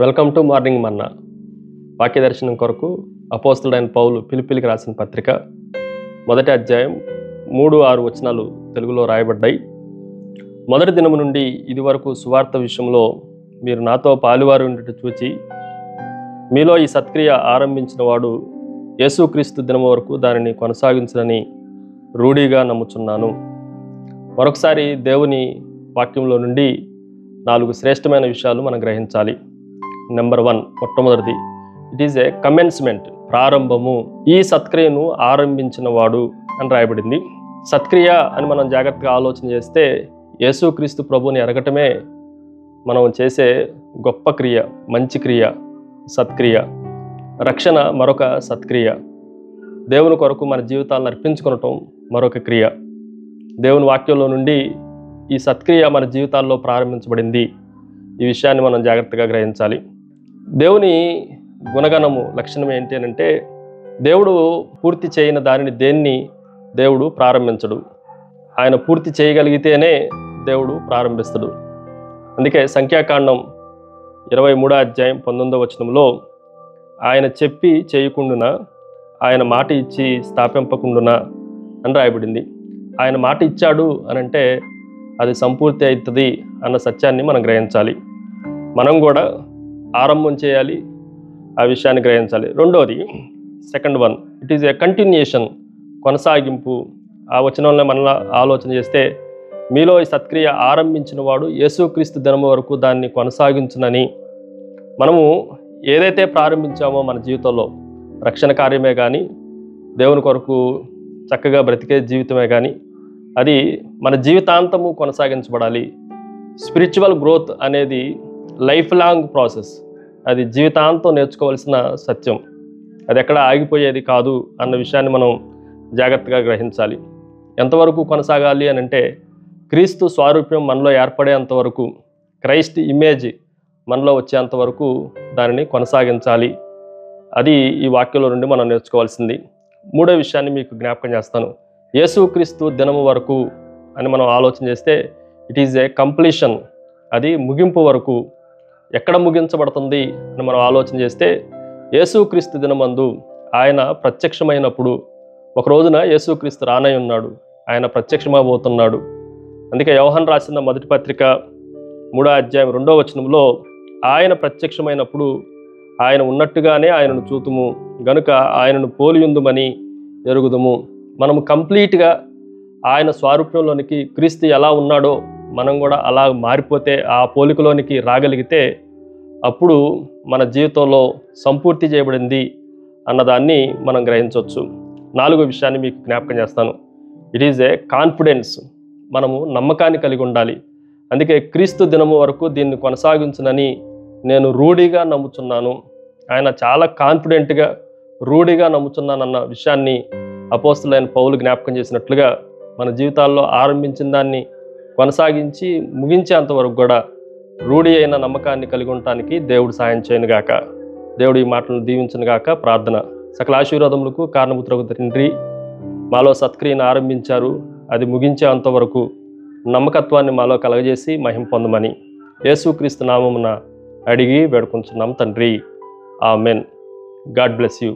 Welcome to morning మన్నా. వాక్య దర్శనం కొరకు అపోస్తలుడైన పౌలు ఫిలిప్పీలకు రాసిన పత్రిక 1వ అధ్యాయం 3-6 వచనాలు తెలుగులో రాయబడ్డాయి. మొదటి దినము నుండి ఇది వరకు సువార్త విషయంలో మీరు నాతో పాలువారు ఉండుట చూచి మీలో ఈ సత్క్రియ ఆరంభించిన వాడు యేసుక్రీస్తు దినము వరకు దానిని కొనసాగించునని రూఢిగా నమ్ముచున్నాను. మరొకసారి దేవుని వాక్యంలో నుండి 4 శ్రేష్టమైన విషయాలు మనం గ్రహించాలి. నెంబర్ 1, మొట్టమొదటిది, ఇట్ ఈజ్ ఏ కమెన్స్మెంట్, ప్రారంభము. ఈ సత్క్రియను ఆరంభించిన వాడు అని రాయబడింది. సత్క్రియ అని మనం జాగ్రత్తగా ఆలోచన చేస్తే యేసుక్రీస్తు ప్రభువుని ఎరగటమే మనం చేసే గొప్ప క్రియ, మంచి క్రియ, సత్క్రియ. రక్షణ మరొక సత్క్రియ. దేవుని కొరకు మన జీవితాలను అర్పించుకోవటం మరొక క్రియ. దేవుని వాక్యంలో నుండి ఈ సత్క్రియ మన జీవితాల్లో ప్రారంభించబడింది. ఈ విషయాన్ని మనం జాగ్రత్తగా గ్రహించాలి. దేవుని గుణగణము, లక్షణం ఏంటి అని అంటే, దేవుడు పూర్తి చేయని దానిని దేన్ని దేవుడు ప్రారంభించడు. ఆయన పూర్తి చేయగలిగితేనే దేవుడు ప్రారంభిస్తాడు. అందుకే సంఖ్యాకాండం 23వ అధ్యాయం 19వ వచనంలో ఆయన చెప్పి చేయకుండునా, ఆయన మాట ఇచ్చి స్థాపింపకుండునా అని రాయబడింది. ఆయన మాట ఇచ్చాడు అని అంటే అది సంపూర్తి అవుతుంది అన్న సత్యాన్ని మనం గ్రహించాలి. మనం కూడా ఆరంభం చేయాలి, ఆ విషయాన్ని గ్రహించాలి. రెండోది, second one, it is a continuation, కొనసాగింపు. ఆ వచనంలో మనలా ఆలోచన చేస్తే మీలో ఈ సత్క్రియ ఆరంభించిన వాడు యేసుక్రీస్తు దినము వరకు దాన్ని కొనసాగించునని. మనము ఏదైతే ప్రారంభించామో మన జీవితంలో, రక్షణ కార్యమే కానీ, దేవుని కొరకు చక్కగా బ్రతికే జీవితమే కానీ, అది మన జీవితాంతము కొనసాగించబడాలి. స్పిరిచువల్ గ్రోత్ అనేది లైఫ్ లాంగ్ ప్రాసెస్. అది జీవితాంతం నేర్చుకోవాల్సిన సత్యం. అది ఎక్కడ ఆగిపోయేది కాదు అన్న విషయాన్ని మనం జాగ్రత్తగా గ్రహించాలి. ఎంతవరకు కొనసాగాలి అని అంటే, క్రీస్తు స్వారూప్యం మనలో ఏర్పడేంతవరకు, క్రైస్ట్ ఇమేజ్ మనలో వచ్చేంతవరకు దానిని కొనసాగించాలి. అది ఈ వాక్యంలో నుండి మనం నేర్చుకోవాల్సింది. మూడో విషయాన్ని మీకు జ్ఞాపకం చేస్తాను. యేసుక్రీస్తు దినము వరకు అని మనం ఆలోచన చేస్తే ఇట్ ఈజ్ ఏ కంప్లీషన్, అది ముగింపు వరకు. ఎక్కడ ముగించబడుతుంది అని మనం ఆలోచన చేస్తే యేసుక్రీస్తు దినమందు ఆయన ప్రత్యక్షమైనప్పుడు, ఒక రోజున యేసుక్రీస్తు రానై ఉన్నాడు, ఆయన ప్రత్యక్షమబోతున్నాడు. అందుకే యోహాను రాసిన మొదటి పత్రిక 3వ అధ్యాయం 2వ వచనంలో ఆయన ప్రత్యక్షమైనప్పుడు ఆయన ఉన్నట్టుగానే ఆయనను చూతుము, గనుక ఆయనను పోలియుందుమని ఎరుగుదుము. మనము కంప్లీట్గా ఆయన స్వారూప్యంలోనికి, క్రీస్తు ఎలా ఉన్నాడో మనం కూడా అలా మారిపోతే, ఆ పోలికలోనికి రాగలిగితే అప్పుడు మన జీవితంలో సంపూర్తి చేయబడింది అన్నదాన్ని మనం గ్రహించవచ్చు. 4వ విషయాన్ని మీకు జ్ఞాపకం చేస్తాను. ఇట్ ఈజ్ ఏ కాన్ఫిడెన్స్, మనము నమ్మకాన్ని కలిగి ఉండాలి. అందుకే క్రీస్తు దినము వరకు దీన్ని కొనసాగించునని నేను రూఢిగా నమ్ముచున్నాను. ఆయన చాలా కాన్ఫిడెంట్గా, రూఢిగా నమ్ముచున్నానన్న విషయాన్ని అపోస్తలుడైన పౌలు జ్ఞాపకం చేసినట్లుగా మన జీవితాల్లో ఆరంభించిన దాన్ని కొనసాగించి ముగించేంతవరకు కూడా రూఢి అయిన నమ్మకాన్ని కలిగి ఉండటానికి దేవుడు సాయం చేయనుగాక. దేవుడు ఈ మాటలను దీవించనుగాక. ప్రార్థన. సకల ఆశీర్వాదములకు కారణభూతులకు తండ్రి, మాలో సత్క్రియను ఆరంభించారు, అది ముగించేంతవరకు నమ్మకత్వాన్ని మాలో కలగజేసి మహిమ పొందమని యేసుక్రీస్తు నామమున అడిగి వేడుకుంటున్నాం తండ్రి. ఆమెన్. God bless you.